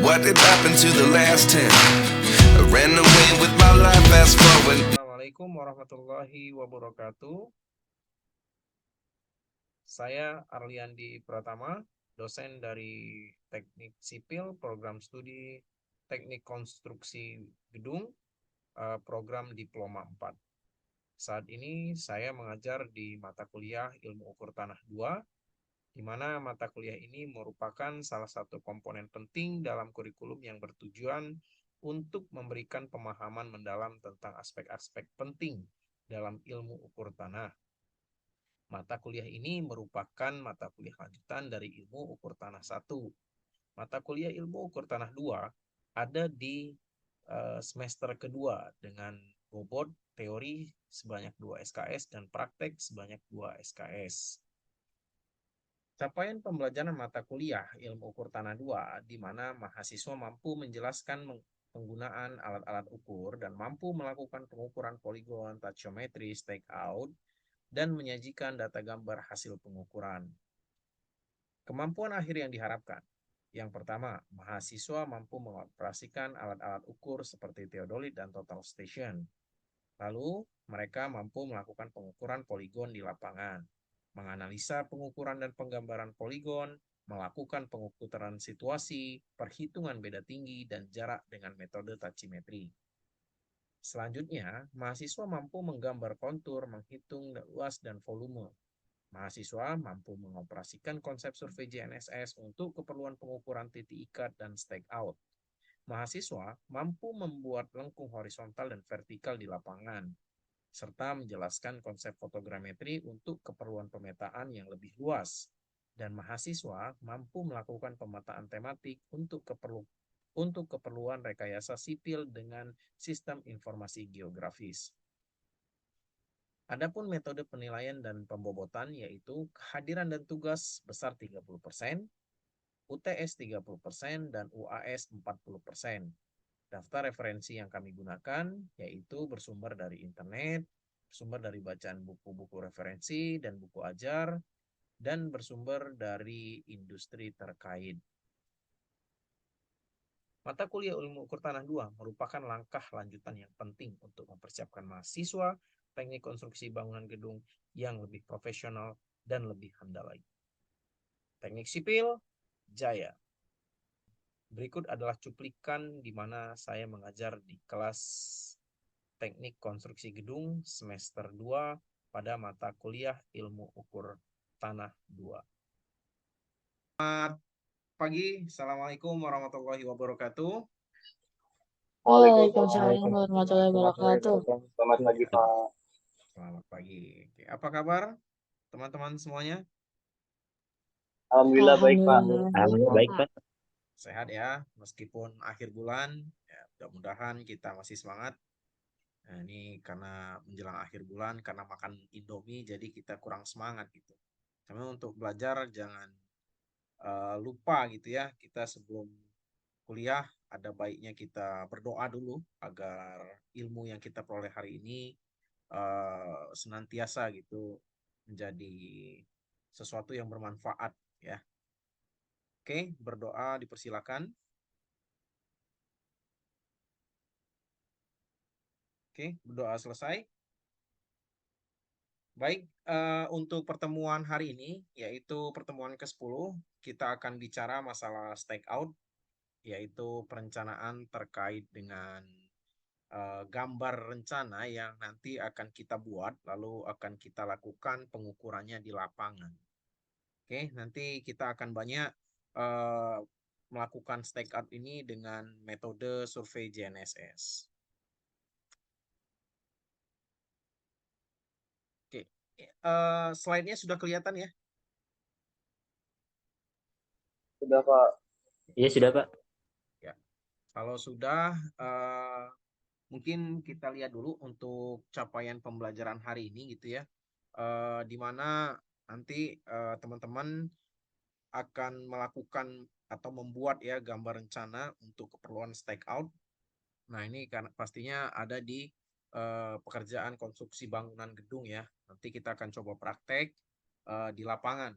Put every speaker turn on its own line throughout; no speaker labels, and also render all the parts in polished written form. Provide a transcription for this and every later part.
What did happen to the last 10? I ran away with my life, fast forward.
Assalamualaikum warahmatullahi wabarakatuh. Saya Arliandi Pratama, dosen dari Teknik Sipil, Program Studi Teknik Konstruksi Gedung, Program Diploma 4. Saat ini saya mengajar di mata kuliah Ilmu Ukur Tanah 2, di mana mata kuliah ini merupakan salah satu komponen penting dalam kurikulum yang bertujuan untuk memberikan pemahaman mendalam tentang aspek-aspek penting dalam ilmu ukur tanah. Mata kuliah ini merupakan mata kuliah lanjutan dari ilmu ukur tanah 1. Mata kuliah ilmu ukur tanah 2 ada di semester kedua dengan bobot teori sebanyak 2 SKS dan praktek sebanyak 2 SKS. Capaian pembelajaran mata kuliah ilmu ukur tanah 2 di mana mahasiswa mampu menjelaskan penggunaan alat-alat ukur dan mampu melakukan pengukuran poligon, tachiometri, stakeout, dan menyajikan data gambar hasil pengukuran. Kemampuan akhir yang diharapkan. Yang pertama, mahasiswa mampu mengoperasikan alat-alat ukur seperti theodolit dan total station. Lalu, mereka mampu melakukan pengukuran poligon di lapangan, menganalisa pengukuran dan penggambaran poligon, melakukan pengukuran situasi, perhitungan beda tinggi, dan jarak dengan metode tachiometri. Selanjutnya, mahasiswa mampu menggambar kontur, menghitung luas dan volume. Mahasiswa mampu mengoperasikan konsep survei GNSS untuk keperluan pengukuran titik ikat dan stakeout. Mahasiswa mampu membuat lengkung horizontal dan vertikal di lapangan, serta menjelaskan konsep fotogrametri untuk keperluan pemetaan yang lebih luas. Dan mahasiswa mampu melakukan pemetaan tematik untuk keperluan rekayasa sipil dengan sistem informasi geografis. Adapun metode penilaian dan pembobotan yaitu kehadiran dan tugas besar 30%, UTS 30%, dan UAS 40%. Daftar referensi yang kami gunakan yaitu bersumber dari internet, bersumber dari bacaan buku-buku referensi dan buku ajar, dan bersumber dari industri terkait. Mata kuliah ilmu ukur tanah 2 merupakan langkah lanjutan yang penting untuk mempersiapkan mahasiswa teknik konstruksi bangunan gedung yang lebih profesional dan lebih handal lagi. Teknik sipil, jaya. Berikut adalah cuplikan di mana saya mengajar di kelas teknik konstruksi gedung semester 2 pada mata kuliah ilmu ukur tanah 2. Selamat pagi, Assalamualaikum warahmatullahi wabarakatuh.
Waalaikumsalam warahmatullahi wabarakatuh.
Selamat pagi, Pak.
Selamat pagi. Oke, apa kabar teman-teman semuanya?
Alhamdulillah baik, Pak.
Alhamdulillah
Baik, Pak.
Sehat ya, meskipun akhir bulan, ya, mudah-mudahan kita masih semangat. Nah, ini karena menjelang akhir bulan, karena makan Indomie, jadi kita kurang semangat gitu. Tapi untuk belajar jangan lupa gitu ya, kita sebelum kuliah ada baiknya kita berdoa dulu agar ilmu yang kita peroleh hari ini senantiasa gitu menjadi sesuatu yang bermanfaat ya. Oke, berdoa dipersilakan. Oke, berdoa selesai. Baik, untuk pertemuan hari ini, yaitu pertemuan ke-10, kita akan bicara masalah stakeout, yaitu perencanaan terkait dengan gambar rencana yang nanti akan kita buat, lalu akan kita lakukan pengukurannya di lapangan. Oke, nanti kita akan banyak melakukan stakeout ini dengan metode survei GNSS. Oke, slide-nya sudah kelihatan ya?
Sudah, Pak.
Iya, sudah, Pak.
Ya, kalau sudah, mungkin kita lihat dulu untuk capaian pembelajaran hari ini gitu ya, di mana nanti teman-teman akan melakukan atau membuat ya gambar rencana untuk keperluan stakeout. Nah, ini kan pastinya ada di pekerjaan konstruksi bangunan gedung ya. Nanti kita akan coba praktek di lapangan.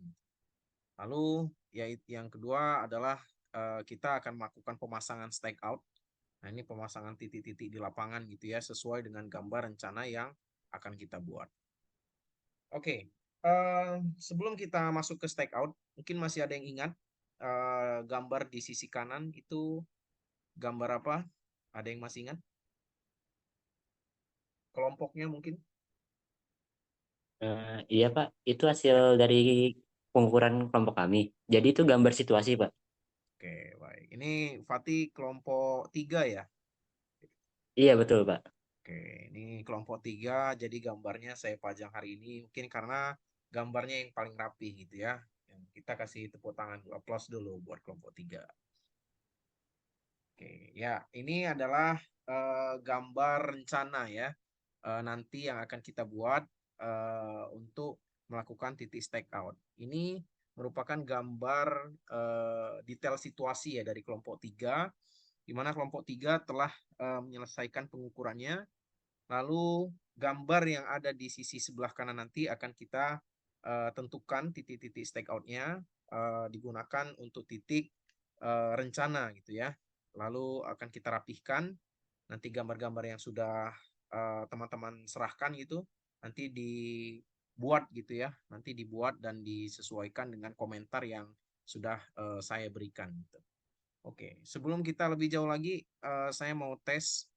Lalu ya yang kedua adalah kita akan melakukan pemasangan stake out. Nah, ini pemasangan titik-titik di lapangan gitu ya, sesuai dengan gambar rencana yang akan kita buat. Oke, sebelum kita masuk ke stake out, mungkin masih ada yang ingat gambar di sisi kanan itu gambar apa? Ada yang masih ingat? Kelompoknya mungkin?
Iya Pak, itu hasil
Ya.
dari pengukuran kelompok kami. Jadi itu gambar situasi Pak.
Oke, baik. Ini Fatih kelompok 3 ya?
Iya betul Pak.
Oke, ini kelompok 3, jadi gambarnya saya pajang hari ini mungkin karena gambarnya yang paling rapi gitu ya. Kita kasih tepuk tangan, aplaus dulu buat kelompok 3. Oke, ya ini adalah gambar rencana ya. Nanti yang akan kita buat untuk melakukan titik stake out. Ini merupakan gambar detail situasi ya dari kelompok 3, di mana kelompok 3 telah menyelesaikan pengukurannya. Lalu gambar yang ada di sisi sebelah kanan nanti akan kita tentukan titik-titik stake out-nya digunakan untuk titik rencana gitu ya. Lalu akan kita rapihkan nanti gambar-gambar yang sudah teman-teman serahkan gitu nanti dibuat gitu ya. Nanti dibuat dan disesuaikan dengan komentar yang sudah saya berikan gitu. Oke, sebelum kita lebih jauh lagi saya mau tes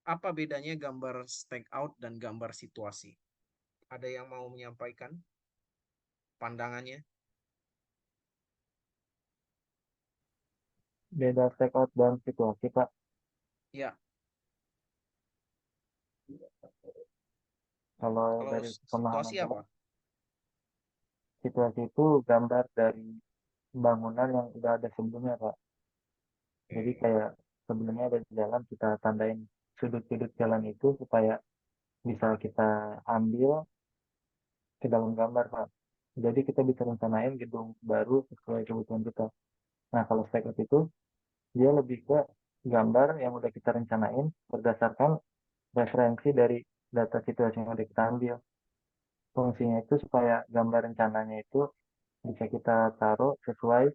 apa bedanya gambar stake out dan gambar situasi? Ada yang mau menyampaikan pandangannya?
Beda take out dan situasi, Pak.
Ya,
Kalau
kalau
dari pemahaman
situasi
saya,
apa?
situasi itu gambar dari bangunan yang udah ada sebelumnya, Pak. Jadi
Oke,
kayak sebelumnya ada jalan, kita tandain sudut-sudut jalan itu supaya bisa kita ambil ke dalam gambar, Pak. Jadi kita bisa rencanain gedung baru sesuai kebutuhan kita. Nah, kalau stack up itu, dia lebih ke gambar yang udah kita rencanain berdasarkan referensi dari data situasi yang udah kita ambil. Fungsinya itu supaya gambar rencananya itu bisa kita taruh sesuai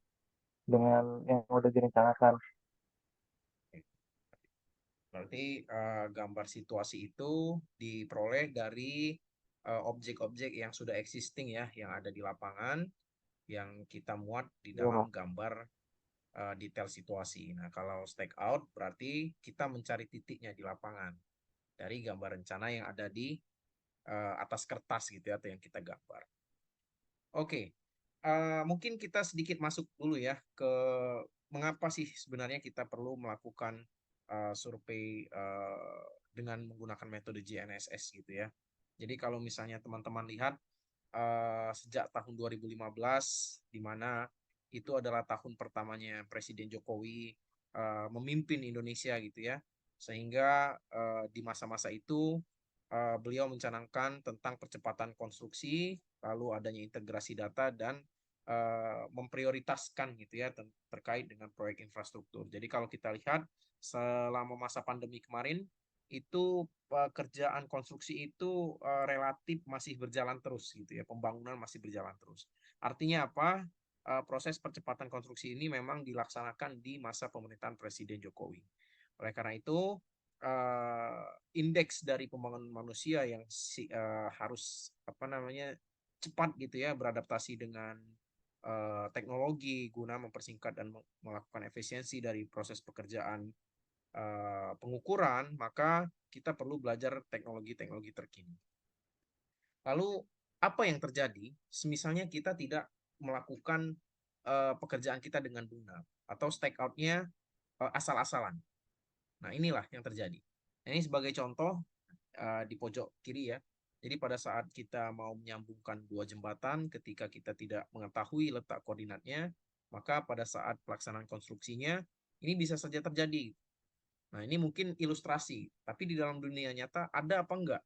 dengan yang udah direncanakan.
berarti gambar situasi itu diperoleh dari objek-objek yang sudah existing ya, yang ada di lapangan, yang kita muat di
Iya,
dalam
Pak.
gambar detail situasi. Nah, kalau stake out berarti kita mencari titiknya di lapangan dari gambar rencana yang ada di atas kertas gitu ya, atau yang kita gambar. Oke, mungkin kita sedikit masuk dulu ya ke mengapa sih sebenarnya kita perlu melakukan survei dengan menggunakan metode GNSS gitu ya. Jadi kalau misalnya teman-teman lihat sejak tahun 2015, di mana itu adalah tahun pertamanya Presiden Jokowi memimpin Indonesia gitu ya, sehingga di masa-masa itu beliau mencanangkan tentang percepatan konstruksi, lalu adanya integrasi data dan memprioritaskan gitu ya terkait dengan proyek infrastruktur. Jadi kalau kita lihat selama masa pandemi kemarin itu pekerjaan konstruksi itu relatif masih berjalan terus gitu ya, pembangunan masih berjalan terus. Artinya apa? Proses percepatan konstruksi ini memang dilaksanakan di masa pemerintahan Presiden Jokowi. Oleh karena itu, indeks dari pembangunan manusia yang harus apa namanya cepat gitu ya beradaptasi dengan teknologi guna mempersingkat dan melakukan efisiensi dari proses pekerjaan pengukuran, maka kita perlu belajar teknologi-teknologi terkini. Lalu apa yang terjadi misalnya kita tidak melakukan pekerjaan kita dengan benar atau stake out-nya asal-asalan. Nah, inilah yang terjadi. Nah, ini sebagai contoh di pojok kiri ya. Jadi pada saat kita mau menyambungkan dua jembatan, ketika kita tidak mengetahui letak koordinatnya, maka pada saat pelaksanaan konstruksinya, ini bisa saja terjadi. Nah, ini mungkin ilustrasi, tapi di dalam dunia nyata ada apa enggak?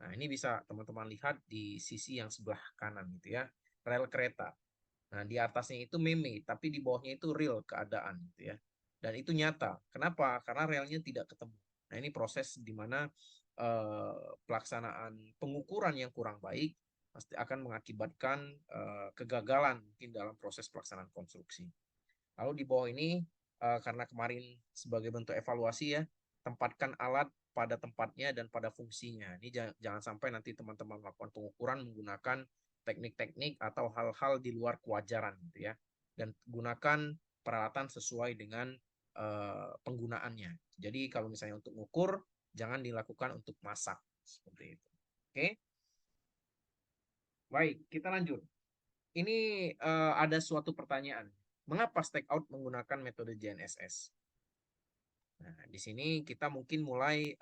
Nah, ini bisa teman-teman lihat di sisi yang sebelah kanan gitu ya, rel kereta. Nah, di atasnya itu meme, tapi di bawahnya itu real keadaan gitu ya. Dan itu nyata. Kenapa? Karena relnya tidak ketemu. Nah, ini proses di mana pelaksanaan pengukuran yang kurang baik pasti akan mengakibatkan kegagalan mungkin dalam proses pelaksanaan konstruksi. Lalu di bawah ini karena kemarin sebagai bentuk evaluasi ya, tempatkan alat pada tempatnya dan pada fungsinya. Ini jangan sampai nanti teman-teman melakukan pengukuran menggunakan teknik-teknik atau hal-hal di luar kewajaran gitu ya. Dan gunakan peralatan sesuai dengan penggunaannya. Jadi kalau misalnya untuk mengukur, jangan dilakukan untuk masak seperti itu. Oke. Baik, kita lanjut. Ini ada suatu pertanyaan. Mengapa stakeout menggunakan metode JNSS? Nah, di sini kita mungkin mulai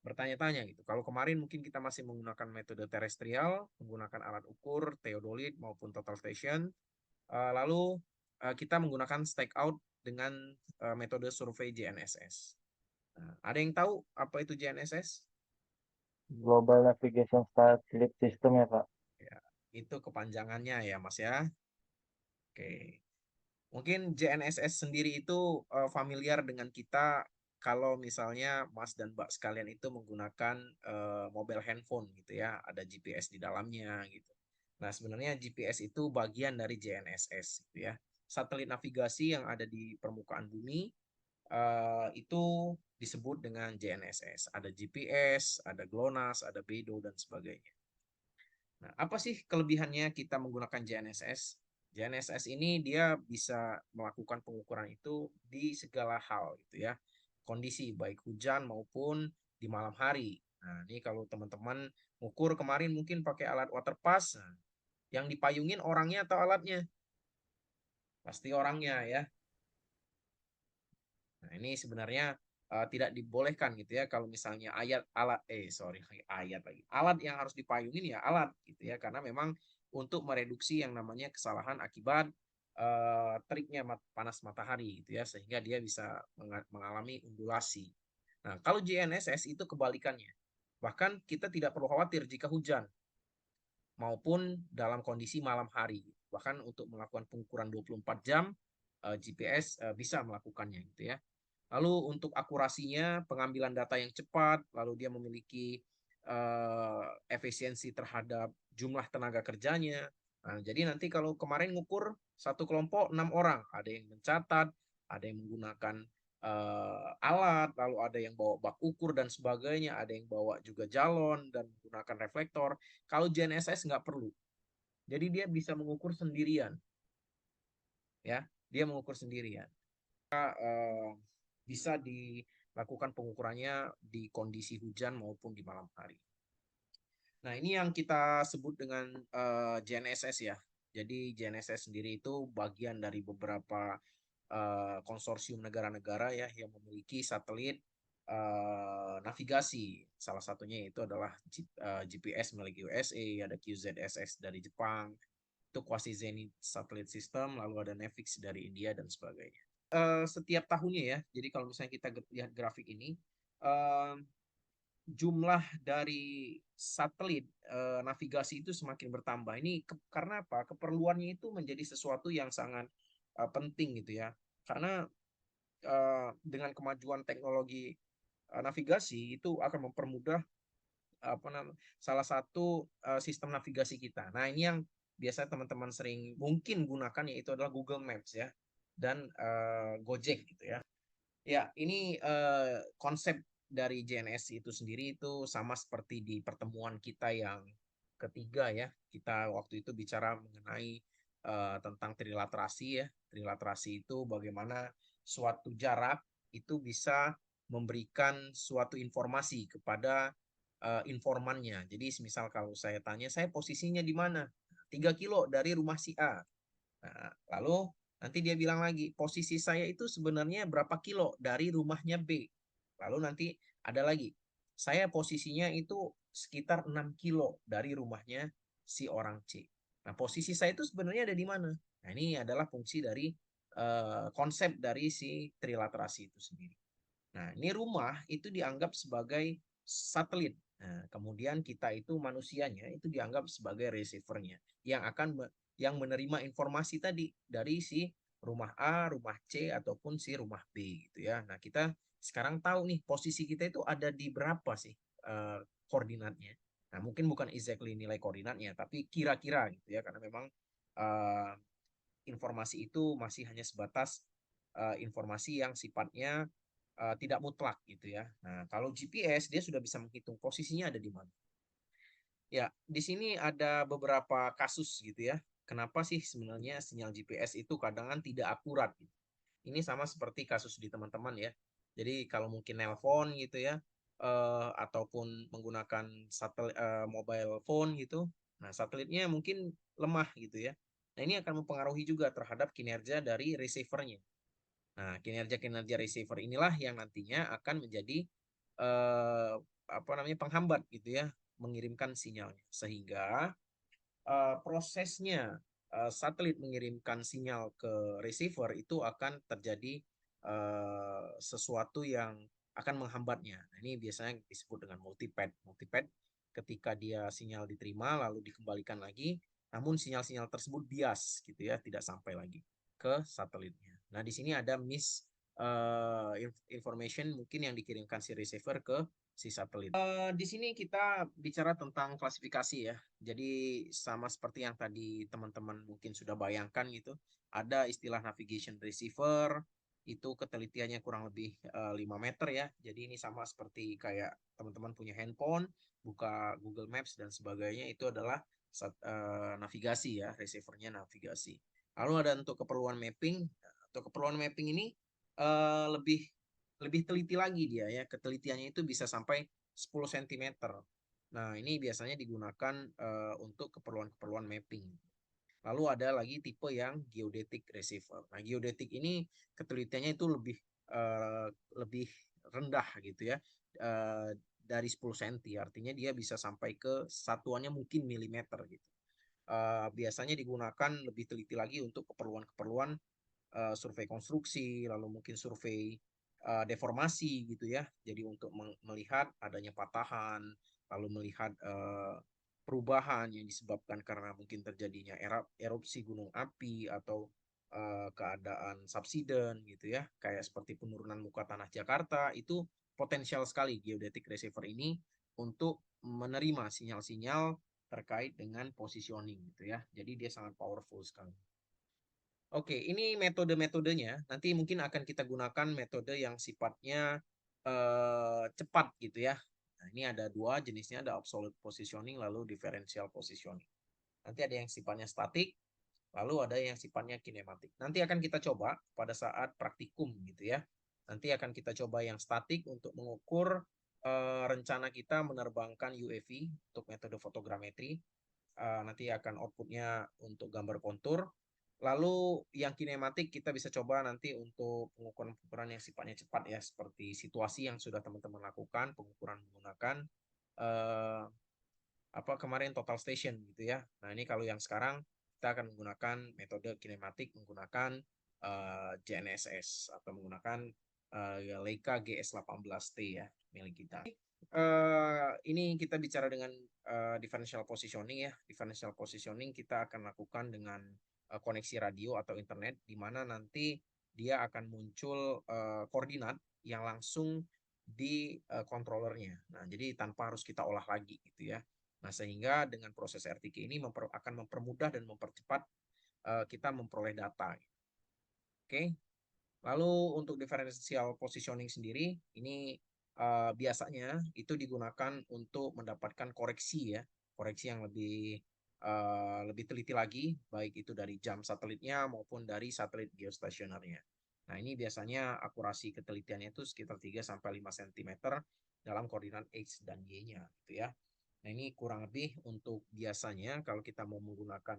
bertanya-tanya gitu. Kalau kemarin mungkin kita masih menggunakan metode terestrial, menggunakan alat ukur, theodolite maupun total station. Lalu kita menggunakan stakeout dengan metode survei JNSS. Nah, ada yang tahu apa itu JNSS?
Global Navigation Satellite System ya Pak.
Ya, itu kepanjangannya ya Mas ya. Oke. Mungkin JNSS sendiri itu familiar dengan kita kalau misalnya Mas dan Mbak sekalian itu menggunakan mobile handphone gitu ya, ada GPS di dalamnya gitu. Nah, sebenarnya GPS itu bagian dari JNSS gitu ya. Satelit navigasi yang ada di permukaan bumi itu disebut dengan JNSS. Ada GPS, ada GLONASS, ada BEDO dan sebagainya. Nah, apa sih kelebihannya kita menggunakan JNSS? JNSS ini dia bisa melakukan pengukuran itu di segala hal gitu ya. Kondisi baik hujan maupun di malam hari. Nah, ini kalau teman-teman ukur kemarin mungkin pakai alat water pass, nah, yang dipayungin orangnya atau alatnya? Pasti orangnya ya. Nah, ini sebenarnya tidak dibolehkan gitu ya kalau misalnya alat yang harus dipayungin ya alat gitu ya karena memang untuk mereduksi yang namanya kesalahan akibat teriknya panas matahari gitu ya sehingga dia bisa mengalami undulasi. Nah, kalau GNSS itu kebalikannya. Bahkan kita tidak perlu khawatir jika hujan maupun dalam kondisi malam hari. Bahkan untuk melakukan pengukuran 24 jam GPS bisa melakukannya gitu ya. Lalu untuk akurasinya, pengambilan data yang cepat, lalu dia memiliki efisiensi terhadap jumlah tenaga kerjanya. Nah, jadi nanti kalau kemarin ngukur satu kelompok 6 orang, ada yang mencatat, ada yang menggunakan alat, lalu ada yang bawa bak ukur dan sebagainya, ada yang bawa juga galon dan menggunakan reflektor. Kalau JNSS nggak perlu. Jadi dia bisa mengukur sendirian. Ya, dia mengukur sendirian. Bisa dilakukan pengukurannya di kondisi hujan maupun di malam hari. Nah, ini yang kita sebut dengan JNSS ya. Jadi JNSS sendiri itu bagian dari beberapa konsorsium negara-negara ya yang memiliki satelit navigasi. Salah satunya itu adalah GPS milik USA, ada QZSS dari Jepang, itu Quasi Zenith Satellite System, lalu ada Navix dari India dan sebagainya. Setiap tahunnya ya, jadi kalau misalnya kita lihat grafik ini, jumlah dari satelit navigasi itu semakin bertambah. Ini karena apa? Keperluannya itu menjadi sesuatu yang sangat penting gitu ya. Karena dengan kemajuan teknologi navigasi itu akan mempermudah salah satu sistem navigasi kita. Nah, ini yang biasa teman-teman sering mungkin gunakan yaitu adalah Google Maps ya dan Gojek gitu ya. Ya, ini konsep dari JNS itu sendiri itu sama seperti di pertemuan kita yang ketiga ya. Kita waktu itu bicara mengenai tentang trilaterasi ya. Trilaterasi itu bagaimana suatu jarak itu bisa memberikan suatu informasi kepada informannya. Jadi misal kalau saya tanya, saya posisinya di mana? 3 kilo dari rumah si A. Nah, lalu nanti dia bilang lagi, posisi saya itu sebenarnya berapa kilo dari rumahnya B. Lalu nanti ada lagi, saya posisinya itu sekitar 6 kilo dari rumahnya si orang C. Nah, posisi saya itu sebenarnya ada di mana? Nah, ini adalah fungsi dari konsep dari si trilaterasi itu sendiri. Nah, ini rumah itu dianggap sebagai satelit. Nah, kemudian kita itu manusianya itu dianggap sebagai receiver-nya yang menerima informasi tadi dari si rumah A, rumah C ataupun si rumah B gitu ya. Nah, kita sekarang tahu nih posisi kita itu ada di berapa sih koordinatnya. Nah, mungkin bukan exactly nilai koordinatnya, tapi kira-kira gitu ya karena memang informasi itu masih hanya sebatas informasi yang sifatnya tidak mutlak gitu ya. Nah, kalau GPS dia sudah bisa menghitung posisinya ada di mana. Ya, di sini ada beberapa kasus gitu ya. Kenapa sih sebenarnya sinyal GPS itu kadang tidak akurat gitu. Ini sama seperti kasus di teman-teman ya. Jadi kalau mungkin nelpon gitu ya, ataupun menggunakan mobile phone gitu. Nah, satelitnya mungkin lemah gitu ya. Nah, ini akan mempengaruhi juga terhadap kinerja dari receivernya. Nah, kinerja-kinerja receiver inilah yang nantinya akan menjadi eh, apa namanya penghambat gitu ya, mengirimkan sinyalnya. Sehingga prosesnya satelit mengirimkan sinyal ke receiver itu akan terjadi sesuatu yang akan menghambatnya. Nah, ini biasanya disebut dengan multipad. Multipad ketika dia sinyal diterima lalu dikembalikan lagi, namun sinyal-sinyal tersebut bias gitu ya, tidak sampai lagi ke satelitnya. Nah, di sini ada information mungkin yang dikirimkan si receiver ke si satelit. Di sini kita bicara tentang klasifikasi ya. Jadi sama seperti yang tadi teman-teman mungkin sudah bayangkan gitu. Ada istilah navigation receiver, itu ketelitiannya kurang lebih 5 meter ya. Jadi ini sama seperti kayak teman-teman punya handphone, buka Google Maps dan sebagainya, itu adalah navigasi ya, receivernya navigasi. Lalu ada untuk keperluan mapping. Untuk keperluan mapping ini lebih teliti lagi dia ya. Ketelitiannya itu bisa sampai 10 cm. Nah, ini biasanya digunakan untuk keperluan-keperluan mapping. Lalu ada lagi tipe yang geodetic receiver. Nah, geodetic ini ketelitiannya itu lebih rendah gitu ya. Dari 10 cm, artinya dia bisa sampai ke satuannya mungkin milimeter gitu. Biasanya digunakan lebih teliti lagi untuk keperluan-keperluan survei konstruksi, lalu mungkin survei deformasi gitu ya. Jadi untuk melihat adanya patahan, lalu melihat perubahan yang disebabkan karena mungkin terjadinya erupsi gunung api atau keadaan subsiden gitu ya. Kayak seperti penurunan muka tanah Jakarta, itu potensial sekali geodetic receiver ini untuk menerima sinyal-sinyal terkait dengan positioning gitu ya. Jadi dia sangat powerful sekali. Oke, ini metode-metodenya. Nanti mungkin akan kita gunakan metode yang sifatnya cepat gitu ya. Nah, ini ada dua jenisnya, ada absolute positioning lalu differential positioning. Nanti ada yang sifatnya statik, lalu ada yang sifatnya kinematik. Nanti akan kita coba pada saat praktikum gitu ya. Nanti akan kita coba yang statik untuk mengukur rencana kita menerbangkan UAV untuk metode fotogrametri. Nanti akan outputnya untuk gambar kontur. Lalu yang kinematik kita bisa coba nanti untuk pengukuran-pengukuran yang sifatnya cepat ya, seperti situasi yang sudah teman-teman lakukan, pengukuran menggunakan apa kemarin total station gitu ya. Nah, ini kalau yang sekarang kita akan menggunakan metode kinematik menggunakan GNSS atau menggunakan Leica GS18T ya milik kita. Ini kita bicara dengan differential positioning ya. Differential positioning kita akan lakukan dengan koneksi radio atau internet, di mana nanti dia akan muncul koordinat yang langsung di controllernya. Nah, jadi tanpa harus kita olah lagi gitu ya. Nah, sehingga dengan proses RTK ini akan mempermudah dan mempercepat kita memperoleh data. Oke. Lalu untuk differential positioning sendiri, ini biasanya itu digunakan untuk mendapatkan koreksi ya, koreksi yang lebih teliti lagi, baik itu dari jam satelitnya maupun dari satelit geostasionernya. Nah, ini biasanya akurasi ketelitiannya itu sekitar 3-5 cm dalam koordinat X dan Y-nya gitu ya. Nah, ini kurang lebih untuk biasanya kalau kita mau menggunakan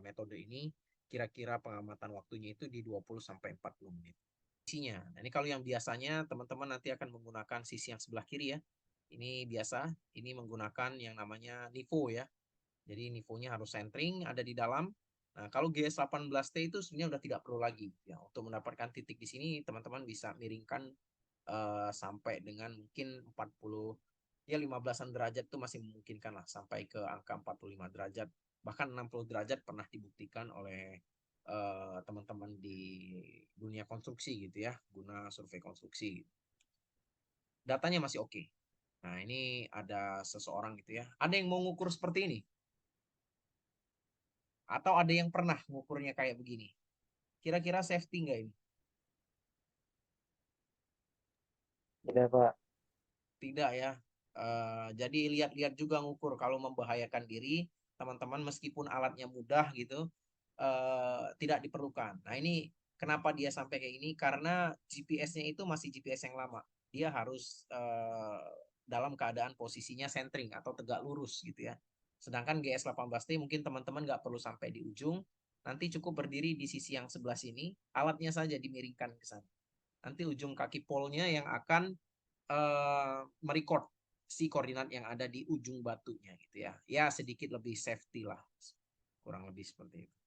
metode ini, kira-kira pengamatan waktunya itu di 20-40 menit. Sisinya. Nah, ini kalau yang biasanya teman-teman nanti akan menggunakan sisi yang sebelah kiri ya. Ini biasa, ini menggunakan yang namanya NIVO ya. Jadi nivonya harus centering, ada di dalam. Nah, kalau GS18T itu sebenarnya udah tidak perlu lagi ya. Untuk mendapatkan titik di sini teman-teman bisa miringkan sampai dengan mungkin 40 ya 15-an derajat itu masih memungkinkan lah sampai ke angka 45 derajat. Bahkan 60 derajat pernah dibuktikan oleh teman-teman di dunia konstruksi gitu ya, guna survei konstruksi. Datanya masih oke. Nah, ini ada seseorang gitu ya. Ada yang mau ngukur seperti ini? Atau ada yang pernah ngukurnya kayak begini? Kira-kira safety nggak ini?
Tidak, Pak.
Tidak ya. Jadi lihat-lihat juga ngukur kalau membahayakan diri, teman-teman meskipun alatnya mudah gitu, tidak diperlukan. Nah ini kenapa dia sampai kayak ini? Karena GPS-nya itu masih GPS yang lama. Dia harus dalam keadaan posisinya centering atau tegak lurus gitu ya. Sedangkan GS18T mungkin teman-teman nggak perlu sampai di ujung, nanti cukup berdiri di sisi yang sebelah sini, alatnya saja dimiringkan ke sana. Nanti ujung kaki polnya yang akan merecord si koordinat yang ada di ujung batunya gitu ya. Ya sedikit lebih safety lah. Kurang lebih seperti itu.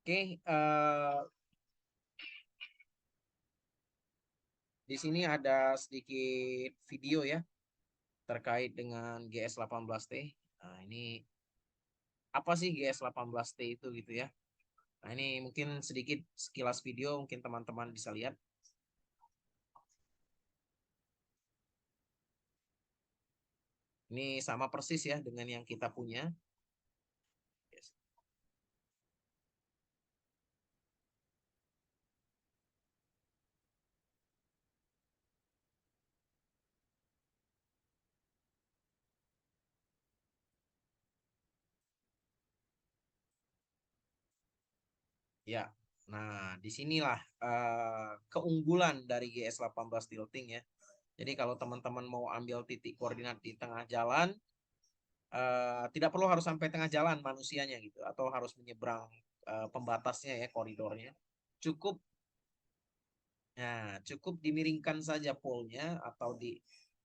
Oke, di sini ada sedikit video ya terkait dengan GS18T. Nah, ini apa sih GS18T itu gitu ya. Nah, ini mungkin sedikit sekilas video mungkin teman-teman bisa lihat. Ini sama persis ya dengan yang kita punya. Yes. Ya, nah disinilah keunggulan dari GS18 tilting ya. Jadi kalau teman-teman mau ambil titik koordinat di tengah jalan, tidak perlu harus sampai tengah jalan manusianya gitu, atau harus menyeberang pembatasnya ya koridornya. Cukup, cukup dimiringkan saja polnya atau di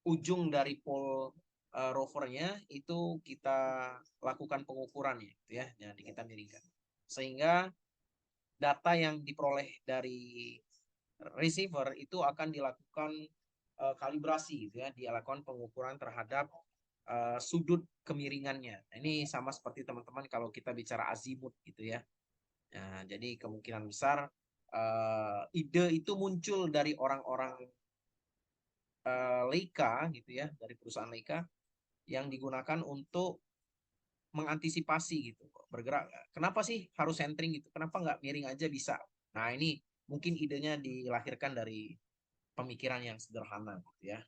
ujung dari pol rovernya itu kita lakukan pengukurannya, gitu ya. Jadi kita miringkan, sehingga data yang diperoleh dari receiver itu akan dilakukan kalibrasi gitu ya, dilakukan pengukuran terhadap sudut kemiringannya. Nah, ini sama seperti teman-teman kalau kita bicara azimut gitu ya. Nah, jadi kemungkinan besar ide itu muncul dari orang-orang Leica gitu ya, dari perusahaan Leica yang digunakan untuk mengantisipasi gitu, bergerak. Kenapa sih harus centering gitu? Kenapa nggak miring aja bisa? Nah ini mungkin idenya dilahirkan dari pemikiran yang sederhana gitu ya.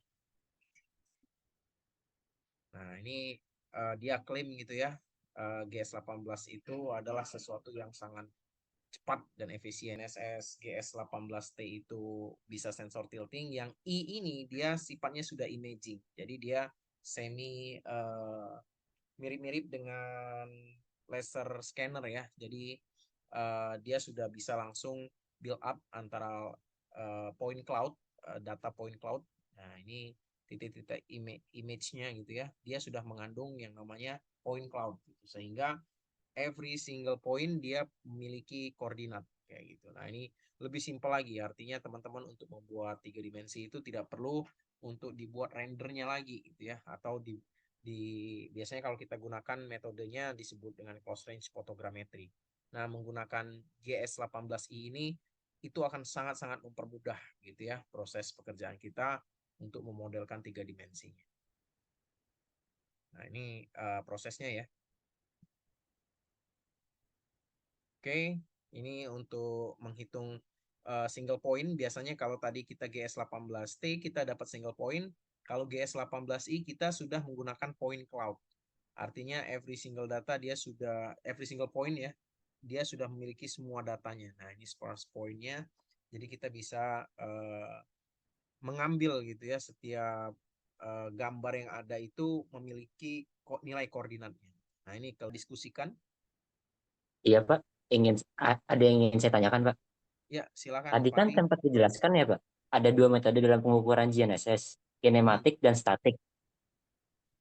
Nah ini dia klaim gitu ya, GS18 itu adalah sesuatu yang sangat cepat dan efisien. NSS GS18T itu bisa sensor tilting, yang I ini dia sifatnya sudah imaging. Jadi dia semi mirip-mirip dengan laser scanner ya. Jadi dia sudah bisa langsung build up antara point cloud, data point cloud. Nah, ini titik-titik image-nya gitu ya. Dia sudah mengandung yang namanya point cloud gitu. Sehingga every single point dia memiliki koordinat kayak gitu. Nah, ini lebih simpel lagi. Artinya teman-teman untuk membuat 3 dimensi itu tidak perlu untuk dibuat rendernya lagi gitu ya, atau biasanya kalau kita gunakan metodenya disebut dengan close range photogrammetry. Nah, menggunakan GS18I ini itu akan sangat-sangat mempermudah gitu ya proses pekerjaan kita untuk memodelkan 3 dimensinya. Nah, ini prosesnya ya. Oke, ini untuk menghitung single point. Biasanya kalau tadi kita GS18T kita dapat single point. Kalau GS18I kita sudah menggunakan point cloud. Artinya every single data dia sudah, every single point ya, dia sudah memiliki semua datanya. Nah ini sparse pointnya. Jadi kita bisa mengambil gitu ya, setiap gambar yang ada itu memiliki nilai koordinatnya. Nah ini kalau diskusikan.
Iya Pak, ada yang ingin saya tanyakan Pak.
Ya silakan
Tadi kan
Fahri.
sempat dijelaskan ya Pak, ada dua metode dalam pengukuran GNSS, kinematik dan statik.
Ya.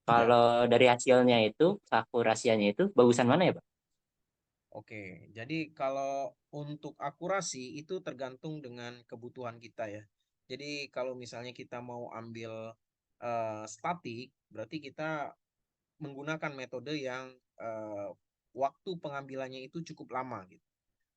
Kalau dari hasilnya itu, akurasinya itu bagusan mana ya Pak?
Oke, jadi kalau untuk akurasi itu tergantung dengan kebutuhan kita ya. Jadi kalau misalnya kita mau ambil statik, berarti kita menggunakan metode yang waktu pengambilannya itu cukup lama gitu.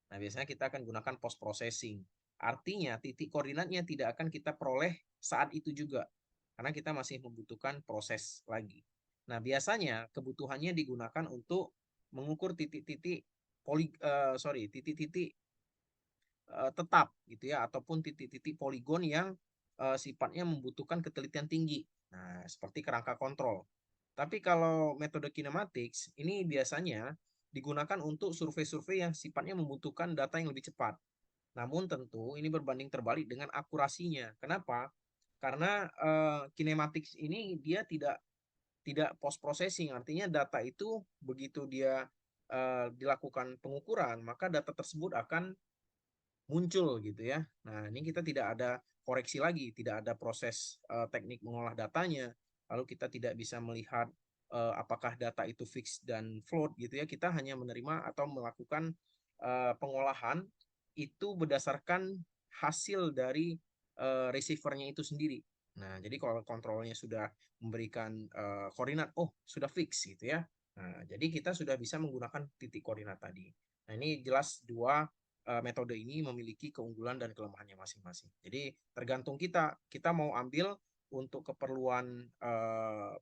Nah, biasanya kita akan gunakan post processing. Artinya titik koordinatnya tidak akan kita peroleh saat itu juga, karena kita masih membutuhkan proses lagi. Nah, biasanya kebutuhannya digunakan untuk mengukur titik-titik titik-titik tetap gitu ya, ataupun titik-titik poligon yang sifatnya membutuhkan ketelitian tinggi. Nah, seperti kerangka kontrol. Tapi kalau metode kinematics ini biasanya digunakan untuk survei-survei yang sifatnya membutuhkan data yang lebih cepat. Namun tentu ini berbanding terbalik dengan akurasinya. Kenapa? Karena kinematics ini dia tidak post processing, artinya data itu begitu dia dilakukan pengukuran, maka data tersebut akan muncul gitu ya. Nah, ini kita tidak ada koreksi lagi, tidak ada proses teknik mengolah datanya, lalu kita tidak bisa melihat apakah data itu fix dan float gitu ya. Kita hanya menerima atau melakukan pengolahan itu berdasarkan hasil dari receivernya itu sendiri. Nah, jadi kalau kontrolnya sudah memberikan koordinat, oh sudah fix gitu ya. Nah, jadi kita sudah bisa menggunakan titik koordinat tadi. Nah, ini jelas dua metode ini memiliki keunggulan dan kelemahannya masing-masing. Jadi tergantung kita mau ambil untuk keperluan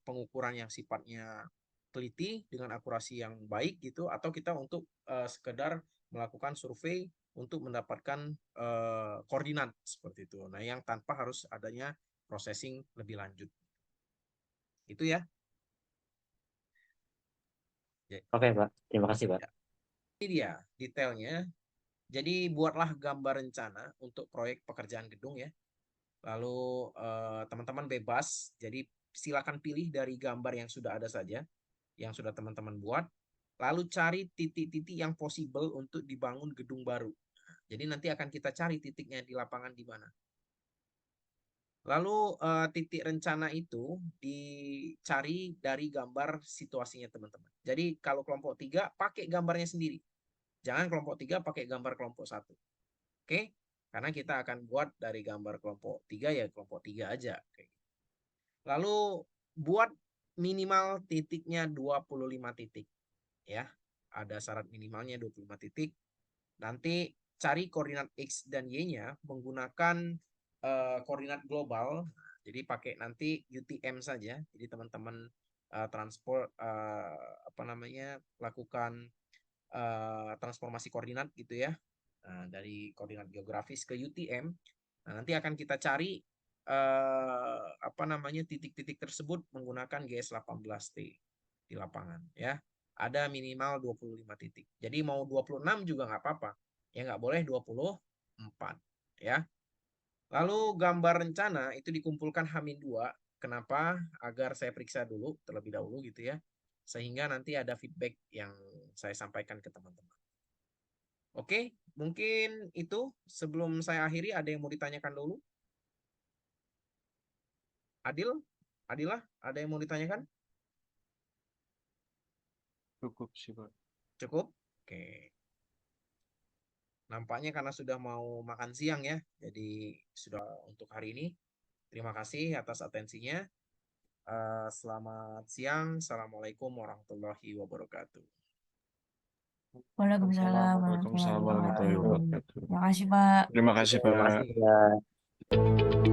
pengukuran yang sifatnya teliti dengan akurasi yang baik gitu, atau kita untuk sekedar melakukan survei untuk mendapatkan koordinat seperti itu. Nah, yang tanpa harus adanya processing lebih lanjut. Itu ya.
Oke, Pak. Terima kasih, Pak.
Ya. Ini dia detailnya. Jadi buatlah gambar rencana untuk proyek pekerjaan gedung ya. Lalu teman-teman bebas, jadi silakan pilih dari gambar yang sudah ada saja, yang sudah teman-teman buat. Lalu cari titik-titik yang possible untuk dibangun gedung baru. Jadi nanti akan kita cari titiknya di lapangan di mana. Lalu titik rencana itu dicari dari gambar situasinya teman-teman. Jadi kalau kelompok 3 pakai gambarnya sendiri. Jangan kelompok 3 pakai gambar kelompok 1. Oke? Karena kita akan buat dari gambar kelompok 3 ya kelompok 3 aja. Oke. Lalu buat minimal titiknya 25 titik. Ya, ada syarat minimalnya 25 titik. Nanti cari koordinat X dan Y-nya menggunakan koordinat global. Jadi pakai nanti UTM saja. Jadi teman-teman transport lakukan transformasi koordinat gitu ya. Nah, dari koordinat geografis ke UTM. Nah, nanti akan kita cari titik-titik tersebut menggunakan GS18T di lapangan ya. Ada minimal 25 titik. Jadi mau 26 juga nggak apa-apa. Ya nggak boleh 24 ya. Lalu gambar rencana itu dikumpulkan H-2. Kenapa? Agar saya periksa dulu terlebih dahulu gitu ya. Sehingga nanti ada feedback yang saya sampaikan ke teman-teman. Oke, mungkin itu sebelum saya akhiri ada yang mau ditanyakan dulu? Adilah, ada yang mau ditanyakan?
Cukup sih, Pak.
Cukup? Oke. Nampaknya karena sudah mau makan siang ya, jadi sudah untuk hari ini. Terima kasih atas atensinya. Selamat siang. Assalamualaikum warahmatullahi wabarakatuh.
Waalaikumsalam
Waalaikumsalam
warahmatullahi
warahmatullahi
wabarakatuh.
wabarakatuh.
Terima kasih, Pak.
Terima kasih,
Terima
Pak.
kasih, Pak.